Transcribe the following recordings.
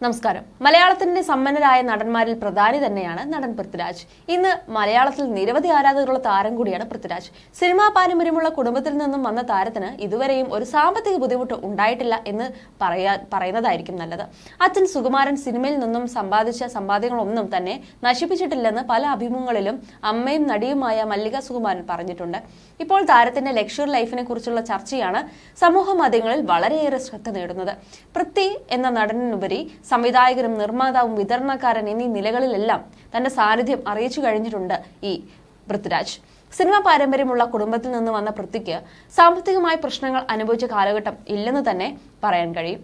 നമസ്കാരം. മലയാളത്തിന്റെ സമ്പന്നരായ നടന്മാരിൽ പ്രധാനി തന്നെയാണ് നടൻ പൃഥ്വിരാജ്. ഇന്ന് മലയാളത്തിൽ നിരവധി ആരാധകരുള്ള താരം കൂടിയാണ് പൃഥ്വിരാജ്. സിനിമാ പാരമ്പര്യമുള്ള കുടുംബത്തിൽ നിന്നും വന്ന താരത്തിന് ഇതുവരെയും ഒരു സാമ്പത്തിക ബുദ്ധിമുട്ട് ഉണ്ടായിട്ടില്ല എന്ന് പറയുന്നതായിരിക്കും നല്ലത്. അച്ഛൻ സുകുമാരൻ സിനിമയിൽ നിന്നും സമ്പാദിച്ച സമ്പാദ്യങ്ങളൊന്നും തന്നെ നശിപ്പിച്ചിട്ടില്ലെന്ന് പല അഭിമുഖങ്ങളിലും അമ്മയും നടിയുമായ മല്ലിക സുകുമാരൻ പറഞ്ഞിട്ടുണ്ട്. ഇപ്പോൾ താരത്തിന്റെ ലക്ഷറി ലൈഫിനെ കുറിച്ചുള്ള ചർച്ചയാണ് സമൂഹ മാധ്യമങ്ങളിൽ വളരെയേറെ ശ്രദ്ധ നേടുന്നത്. പൃഥ്വി എന്ന നടനിനുപരി സംവിധായകരും നിർമ്മാതാവും വിതരണക്കാരൻ എന്നീ നിലകളിലെല്ലാം തന്റെ സാന്നിധ്യം അറിയിച്ചു കഴിഞ്ഞിട്ടുണ്ട് ഈ പൃഥ്വിരാജ്. സിനിമാ പാരമ്പര്യമുള്ള കുടുംബത്തിൽ നിന്ന് വന്ന പൃഥ്വിക്ക് സാമ്പത്തികമായ പ്രശ്നങ്ങൾ അനുഭവിച്ച കാലഘട്ടം ഇല്ലെന്ന് തന്നെ പറയാൻ കഴിയും.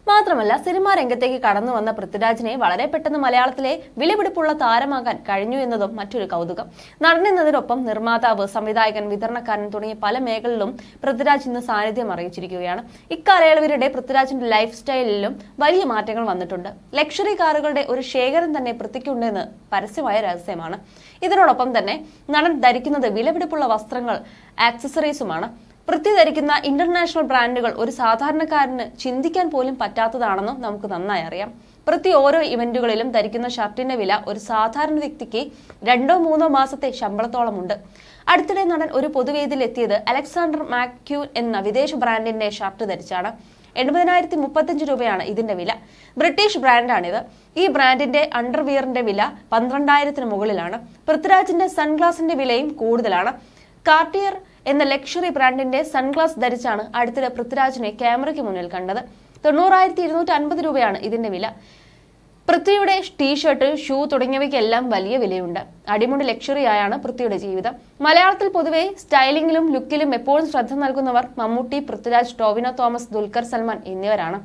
മാത്രമല്ല, സിനിമാ രംഗത്തേക്ക് കടന്നു വന്ന പൃഥ്വിരാജിനെ വളരെ പെട്ടെന്ന് മലയാളത്തിലെ വിലപിടിപ്പുള്ള താരമാകാൻ കഴിഞ്ഞു എന്നതും മറ്റൊരു കൗതുകം. നടനെന്നതിനൊപ്പം നിർമ്മാതാവ്, സംവിധായകൻ, വിതരണക്കാരൻ തുടങ്ങിയ പല മേഖലകളിലും പൃഥ്വിരാജ് ഇന്ന് സാന്നിധ്യം അറിയിച്ചിരിക്കുകയാണ്. ഇക്കാലയളവിനിടെ പൃഥ്വിരാജിന്റെ ലൈഫ് സ്റ്റൈലിലും വലിയ മാറ്റങ്ങൾ വന്നിട്ടുണ്ട്. ലക്ഷറി കാറുകളുടെ ഒരു ശേഖരം തന്നെ പൃഥ്വിക്കുണ്ടെന്ന് പരസ്യമായ രഹസ്യമാണ്. ഇതിനോടൊപ്പം തന്നെ നടൻ ധരിക്കുന്നത് വിലപിടിപ്പുള്ള വസ്ത്രങ്ങൾ, ആക്സസറീസുമാണ്. പൃഥ്വി ധരിക്കുന്ന ഇന്റർനാഷണൽ ബ്രാൻഡുകൾ ഒരു സാധാരണക്കാരന് ചിന്തിക്കാൻ പോലും പറ്റാത്തതാണെന്നും നമുക്ക് നന്നായി അറിയാം. പൃഥ്വി ഓരോ ഇവന്റുകളിലും ധരിക്കുന്ന ഷർട്ടിന്റെ വില ഒരു സാധാരണ വ്യക്തിക്ക് 2-3 മാസത്തെ ശമ്പളത്തോളമുണ്ട്. അടുത്തിടെ നടൻ ഒരു പൊതുവേദിയിൽ എത്തിയത് അലക്സാണ്ടർ മാക്ക്യൂൻ എന്ന വിദേശ ബ്രാൻഡിന്റെ ഷർട്ട് ധരിച്ചാണ്. 80,035 രൂപയാണ് ഇതിന്റെ വില. ബ്രിട്ടീഷ് ബ്രാൻഡാണിത്. ഈ ബ്രാൻഡിന്റെ അണ്ടർവിയറിന്റെ വില 12,000-ന് മുകളിലാണ്. പൃഥ്വിരാജിന്റെ സൺഗ്ലാസിന്റെ വിലയും കൂടുതലാണ്. കാർട്ടിയർ എന്ന ലക്ഷറി ബ്രാൻഡിന്റെ സൺഗ്ലാസ് ധരിച്ചാണ് അടുത്തിടെ പൃഥ്വിരാജിനെ ക്യാമറയ്ക്ക് മുന്നിൽ കണ്ടത്. 90,250 രൂപയാണ് ഇതിന്റെ വില. പൃഥ്വിയുടെ ടീഷർട്ട്, ഷൂ തുടങ്ങിയവയ്ക്കെല്ലാം വലിയ വിലയുണ്ട്. അടിമുടി ലക്ഷറിയായാണ് പൃഥ്വിയുടെ ജീവിതം. മലയാളത്തിൽ പൊതുവെ സ്റ്റൈലിംഗിലും ലുക്കിലും എപ്പോഴും ശ്രദ്ധ നൽകുന്നവർ മമ്മൂട്ടി, പൃഥ്വിരാജ്, ടോവിനോ തോമസ്, ദുൽഖർ സൽമാൻ എന്നിവരാണ്.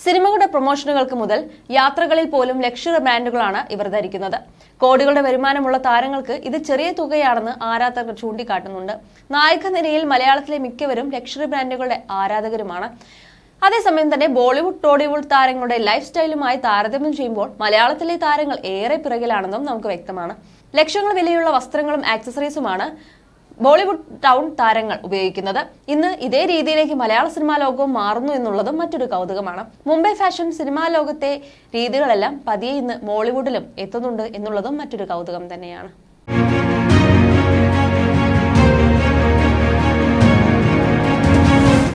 സിനിമകളുടെ പ്രൊമോഷനുകൾക്ക് മുതൽ യാത്രകളിൽ പോലും ലക്ഷറി ബ്രാൻഡുകളാണ് ഇവർ ധരിക്കുന്നത്. കോടികളുടെ വരുമാനമുള്ള താരങ്ങൾക്ക് ഇത് ചെറിയ തുകയാണെന്ന് ആരാധകർ ചൂണ്ടിക്കാട്ടുന്നുണ്ട്. നായക നിരയിൽ മലയാളത്തിലെ മിക്കവരും ലക്ഷറി ബ്രാൻഡുകളുടെ ആരാധകരുമാണ്. അതേസമയം തന്നെ ബോളിവുഡ്, ടോളിവുഡ് താരങ്ങളുടെ ലൈഫ് സ്റ്റൈലുമായി താരതമ്യം ചെയ്യുമ്പോൾ മലയാളത്തിലെ താരങ്ങൾ ഏറെ പിറകിലാണെന്നും നമുക്ക് വ്യക്തമാണ്. ലക്ഷങ്ങൾ വിലയുള്ള വസ്ത്രങ്ങളും ആക്സസറീസുമാണ് ബോളിവുഡ് ടൗൺ താരങ്ങൾ ഉപയോഗിക്കുന്നത്. ഇന്ന് ഇതേ രീതിയിലേക്ക് മലയാള സിനിമാ ലോകവും മാറുന്നു എന്നുള്ളതും മറ്റൊരു കൗതുകമാണ്. മുംബൈ ഫാഷൻ സിനിമാ ലോകത്തെ രീതികളെല്ലാം പതിയെ ഇന്ന് ബോളിവുഡിലും എത്തുന്നുണ്ട് എന്നുള്ളതും മറ്റൊരു കൗതുകം തന്നെയാണ്.